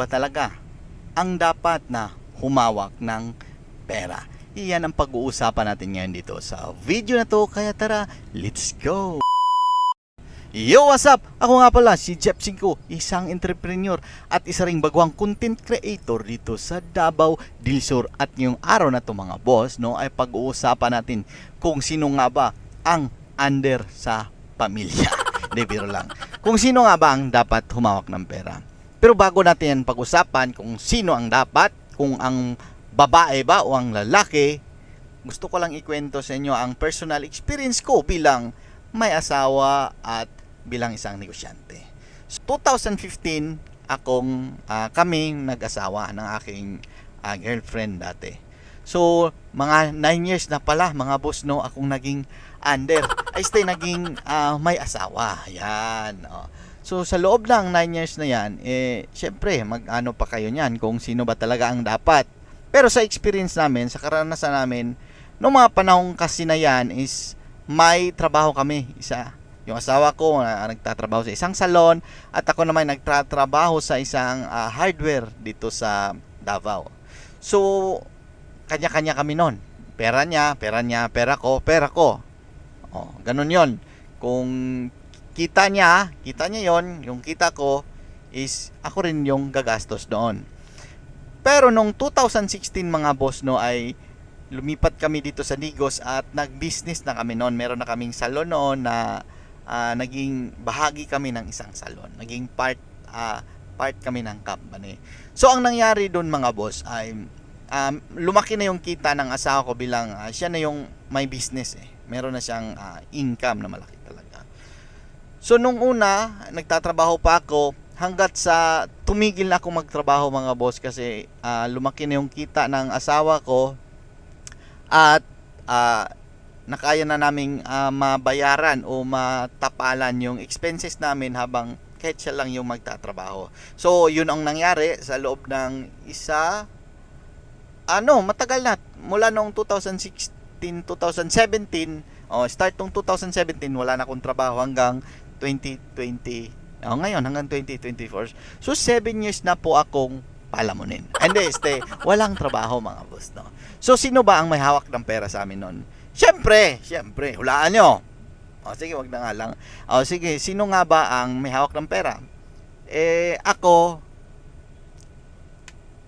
Ba talaga ang dapat na humawak ng pera? Iyan ang pag-uusapan natin ngayon dito sa video na to, kaya tara, let's go! Yo, what's up? Ako nga pala si Jeff Cinco, isang entrepreneur at isa ring bagwang content creator dito sa Davao del Sur. At ngayong araw na to mga boss, no, ay pag-uusapan natin kung sino nga ba ang under sa pamilya. Hindi, biro lang. Kung sino nga ba ang dapat humawak ng pera. Pero bago natin pag-usapan kung sino ang dapat, kung ang babae ba o ang lalaki, gusto ko lang ikwento sa inyo ang personal experience ko bilang may asawa at bilang isang negosyante. So, 2015 kami nag-asawa ng aking girlfriend dati. So, mga 9 years na pala mga boss, no, akong naging under. Ay naging may asawa. Yan. Oh. So, sa loob ng 9 years na yan, syempre, mag-ano pa kayo niyan kung sino ba talaga ang dapat. Pero sa experience namin, sa karanasan namin, noong mga panahong kasi na yan is may trabaho kami, isa. Yung asawa ko nagtatrabaho sa isang salon at ako naman nagtatrabaho sa isang hardware dito sa Davao. So, kanya-kanya kami noon. Pera niya, pera ko. Oh, ganun 'yon. Kung kita niya yon, yung kita ko is ako rin yung gagastos doon. Pero nung 2016 mga boss, no, ay lumipat kami dito sa Digos at nag-business na kami noon. Meron na kaming salon noon na naging bahagi kami ng isang salon. Naging part kami ng company. So ang nangyari doon mga boss ay lumaki na yung kita ng asawa ko bilang siya na yung may business eh. Meron na siyang income na malaki talaga. So nung una, nagtatrabaho pa ako hanggat sa tumigil na ako magtrabaho mga boss kasi lumaki na yung kita ng asawa ko at nakaya na naming mabayaran o matapalan yung expenses namin habang kahit siya lang yung magtatrabaho. So, yun ang nangyari sa loob ng matagal na. Mula noong 2016, 2017, start nung 2017, wala na akong trabaho hanggang 2020. Ngayon, hanggang 2024. So, 7 years na po akong palamunin. Hindi, walang trabaho mga boss, no? So, sino ba ang may hawak ng pera sa amin noon? Siyempre, hulaan nyo. Sige, wag na nga lang. Sige, sino nga ba ang may hawak ng pera? Ako,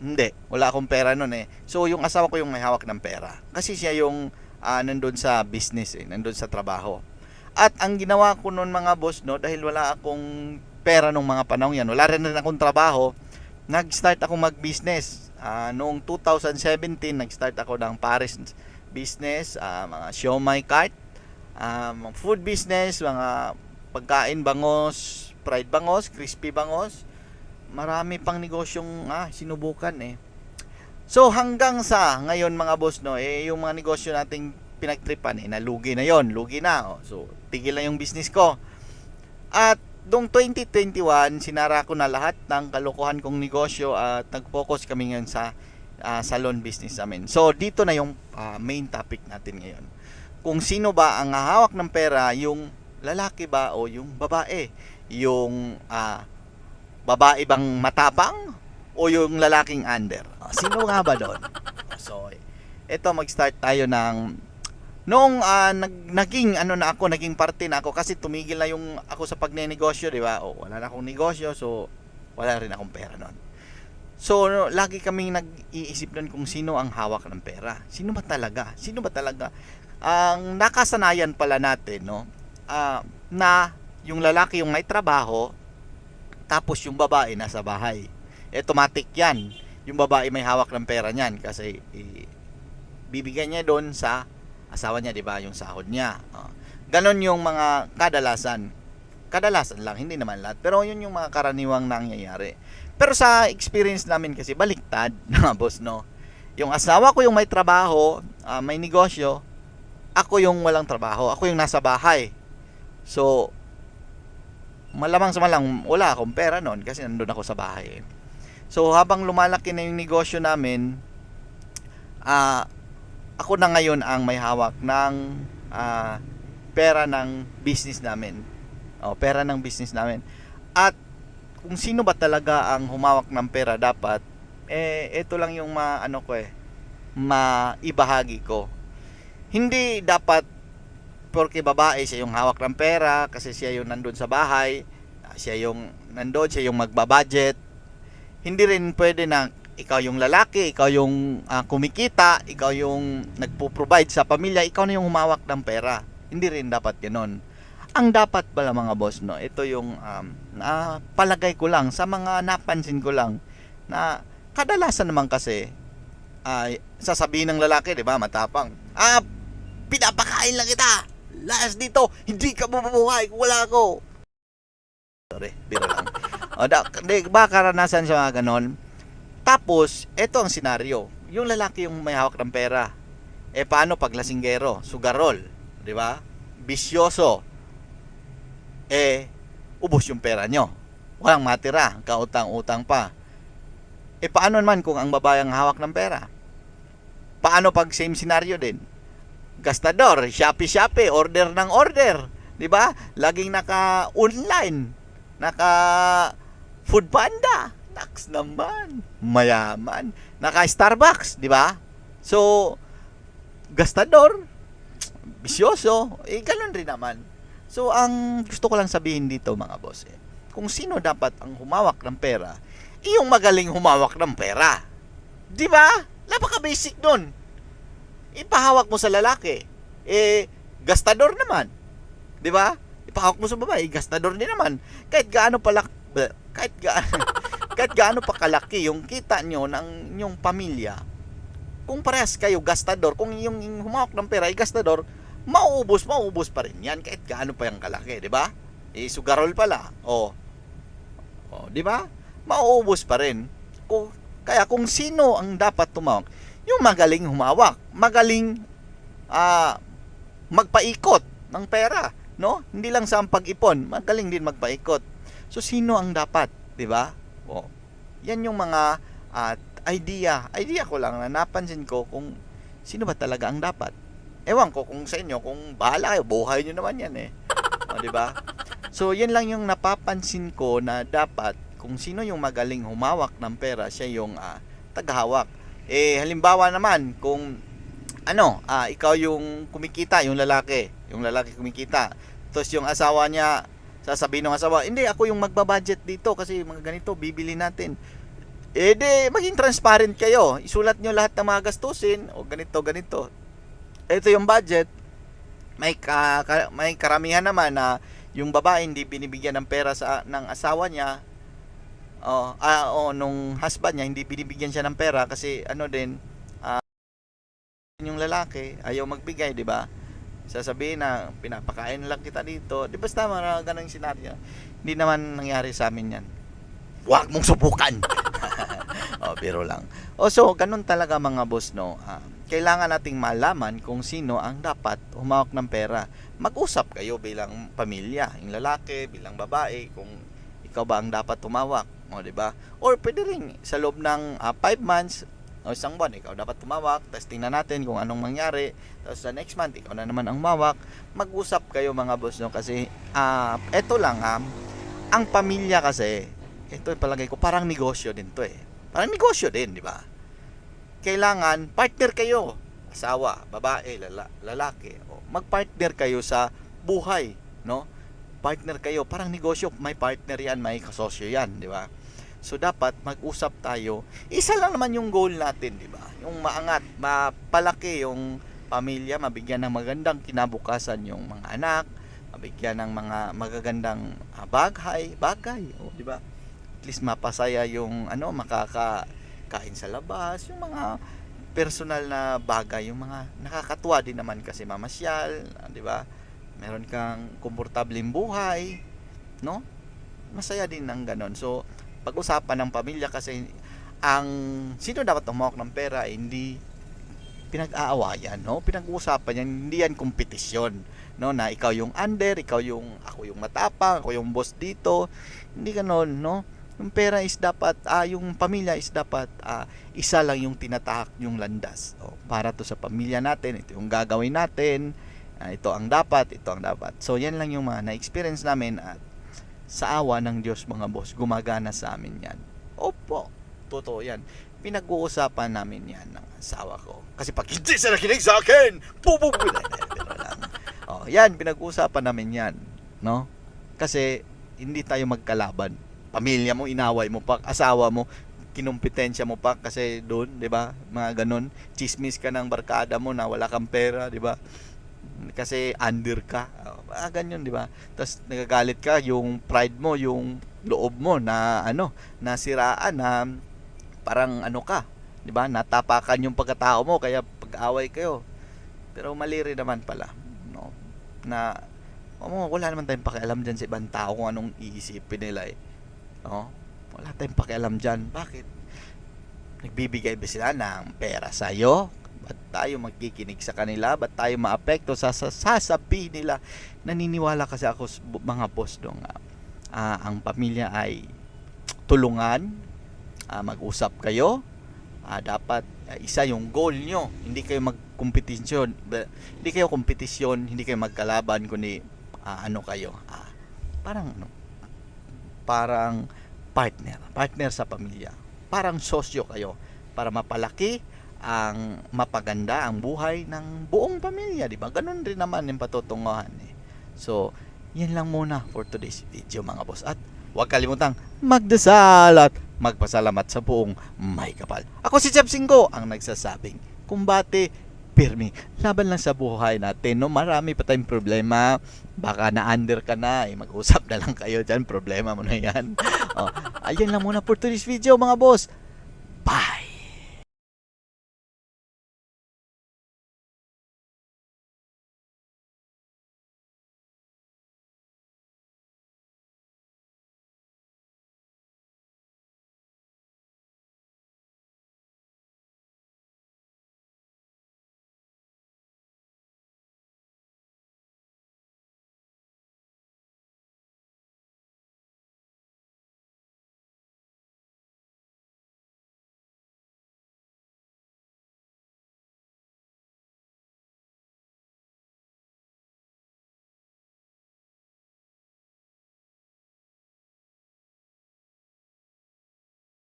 hindi. Wala akong pera noon eh. So, yung asawa ko yung may hawak ng pera. Kasi siya yung nandun sa business eh, nandun sa trabaho. At ang ginawa ko noon mga boss, no, dahil wala akong pera nung mga panahon yan, wala rin akong trabaho, nag-start ako mag-business. Noong 2017, nag-start ako ng Paris business, mga siomai cart, mga food business, mga pagkain bangos, fried bangos, crispy bangos. Marami pang negosyong sinubukan eh. So hanggang sa ngayon mga boss, no, yung mga negosyo nating pinagtripan nalugi na yon, lugi na. So tigil na yung business ko. At noong 2021, sinara ko na lahat ng kalokohan kong negosyo at nag-focus kami ngayon sa salon business namin. So dito na yung main topic natin ngayon. Kung sino ba ang hawak ng pera, yung lalaki ba o yung babae? Yung babae bang matapang o yung lalaking under? Sino nga ba doon? So eto, mag-start tayo ng noong naging parte na ako kasi tumigil na yung ako sa pagnenegosyo, di ba? Wala na akong negosyo, so wala rin akong pera noon. So lagi kaming nag-iisip noon kung sino ang hawak ng pera. Sino ba talaga? Ang nakasanayan pala natin, no? Na yung lalaki yung may trabaho, tapos yung babae nasa bahay. Automatic yan. Yung babae may hawak ng pera niyan kasi bibigyan niya doon sa asawa niya, di ba, yung sahod niya. Ganon yung mga kadalasan lang, hindi naman lahat, pero yun yung mga karaniwang nangyayari. Pero sa experience namin kasi baliktad na boss, no, yung asawa ko yung may trabaho, may negosyo, ako yung walang trabaho, ako yung nasa bahay. So malamang sa malang wala akong pera noon kasi nandun ako sa bahay. So habang lumalaki na yung negosyo namin, ako na ngayon ang may hawak ng pera ng business namin. At kung sino ba talaga ang humawak ng pera dapat, ito lang yung maibahagi ko. Hindi dapat porque babae siya yung hawak ng pera kasi siya yung nandun sa bahay, siya yung nandun, siya yung magbabudget. Hindi rin pwede na ikaw yung lalaki, ikaw yung kumikita, ikaw yung nagpo-provide sa pamilya, ikaw na yung humawak ng pera. Hindi rin dapat ganoon. Ang dapat pala mga boss, no, ito yung palagay ko lang, sa mga napansin ko lang, na kadalasan naman kasi, sasabihin ng lalaki, di ba, matapang, pinapakain lang kita, last dito, hindi ka mabubuhay kung wala ako. Sorry, biro lang. Ba karanasan siya mga ganon? Tapos, ito ang senaryo. Yung lalaki yung may hawak ng pera. Paano pag lasinggero, sugarol, di ba? Bisyoso. Ubos yung pera nyo. Walang matira, kautang-utang pa. Paano naman kung ang babae ang hawak ng pera? Paano pag same senaryo din? Gastador, Shopee, order ng order, di ba? Laging naka-online, naka-food panda, naks naman, mayaman, naka-Starbucks, di ba? So, gastador, bisyoso, ganun rin naman. So, ang gusto ko lang sabihin dito mga boss, kung sino dapat ang humawak ng pera, yung magaling humawak ng pera. Di ba? Napaka-basic nun. Ipahawak mo sa lalaki, gastador naman. 'Di ba? Ipahawak mo sa babae, gastador din naman. Kahit gaano pa kalaki yung kita nyo ng inyong pamilya, kung parehas kayo gastador, kung yung humawak ng pera ay gastador, mauubos pa rin yan kahit gaano pa yung kalaki, 'di ba? Sugarol pala. 'Di ba? Mauubos pa rin. Kaya kung sino ang dapat tumawak, yung magaling humawak, magaling magpaikot ng pera, no? Hindi lang sa pag-ipon, magaling din magpaikot. So sino ang dapat, 'di ba? Yan yung mga idea ko lang na napansin ko kung sino ba talaga ang dapat. Ewan ko kung sa inyo, kung bahala kayo, buhay niyo naman yan 'di ba? So yan lang yung napapansin ko na dapat kung sino yung magaling humawak ng pera, siya yung tagahawak. Halimbawa naman, kung ikaw yung kumikita, yung lalaki kumikita, tapos yung asawa niya, sasabihin ng asawa, hindi, ako yung magbabudget dito kasi mga ganito, bibili natin. Maging transparent kayo, isulat nyo lahat ng mga gastusin, o ganito, ito yung budget. May karamihan naman na yung babae hindi binibigyan ng pera ng asawa niya, nung husband niya, hindi binibigyan siya ng pera kasi yung lalaki ayaw magbigay, di ba? Sasabihin na pinapakain lang kita dito, di ba? Basta ganang senaryo. Hindi naman nangyari sa amin yan. Huwag mong subukan. Biro lang. So ganun talaga mga boss, no? Kailangan nating malaman kung sino ang dapat humawak ng pera. Mag-usap kayo bilang pamilya, yung lalaki bilang babae, kung ikaw ba ang dapat tumawak, di ba? Or pwede rin sa loob ng 5 months o isang buwan, ikaw dapat tumawak, tapos tingnan natin kung anong mangyari, tapos sa next month, ikaw na naman ang humawak. Mag-usap kayo mga boss, no? Kasi eto lang, ang pamilya kasi, ito palagay ko, parang negosyo din to Parang negosyo din, di ba? Kailangan, partner kayo, asawa, babae, lalaki, mag-partner kayo sa buhay, no? Partner kayo, parang negosyo, may partner yan, may kasosyo yan, di ba? So dapat mag-usap tayo. Isa lang naman yung goal natin, di ba? Yung maangat, mapalaki yung pamilya, mabigyan ng magandang kinabukasan yung mga anak, mabigyan ng mga magagandang bagay, di ba? At least mapasaya yung makakain sa labas, yung mga personal na bagay, yung mga nakakatuwa din naman kasi mamasyal, di ba? Meron kang komportableng buhay, no? Masaya din ng ganon. So, pag-usapan ng pamilya kasi ang sino dapat humawak ng pera hindi pinag-aawayan, no? Pinag-uusapan yan, hindi yan kompetisyon, no? Na ikaw yung under, ako yung matapang, ako yung boss dito. Hindi ganon, no? Yung pera is dapat, yung pamilya is dapat isa lang yung tinatahak yung landas. Para to sa pamilya natin, ito yung gagawin natin. Ito ang dapat. So yan lang yung mga na-experience namin at sa awa ng Diyos mga boss, gumagana sa amin yan. Opo, totoo yan. Pinag-uusapan namin yan ng asawa ko. Kasi pag hindi sila nakinig sa akin, oh, yan, pinag-uusapan namin yan. No? Kasi hindi tayo magkalaban. Pamilya mo, inaway mo pa. Asawa mo, kinumpetensya mo pa kasi doon, 'di ba? Mga ganun, chismis ka ng barkada mo na wala kang pera, 'di ba? Kasi under ka. Ganyan, 'di ba? Tapos nagagalit ka, yung pride mo, yung loob mo na nasiraan na parang ka, 'di ba? Natapakan yung pagkatao mo kaya pag-away kayo. Pero mali rin naman pala, no? Na wala naman tayong pakialam diyan sa ibang tao kung anong iisipin nila eh. No? Wala tayong pakialam dyan. Bakit? Nagbibigay ba sila ng pera sa'yo? Ba't tayo magkikinig sa kanila? Ba't tayo maapekto sa sasabihin nila? Naniniwala kasi ako, mga boss, ang pamilya ay tulungan, mag-usap kayo, dapat isa yung goal nyo. Hindi kayo magkompetisyon. Hindi kayo kompetisyon, hindi kayo magkalaban, kundi kayo. Parang partner sa pamilya. Parang sosyo kayo para mapalaki ang mapaganda ang buhay ng buong pamilya, di ba? Ganun rin naman yung patutunguhan eh. So, yan lang muna for today's video mga boss. At huwag kalimutang magdasal at magpasalamat sa buong may kapal. Ako si Chef Singko, ang nagsasabing kumbate pirmi. Laban lang sa buhay natin, no? Marami pa tayong problema. Baka na-under ka na, mag-usap na lang kayo dyan. Problema mo na yan. Ayan lang muna for today's video mga boss.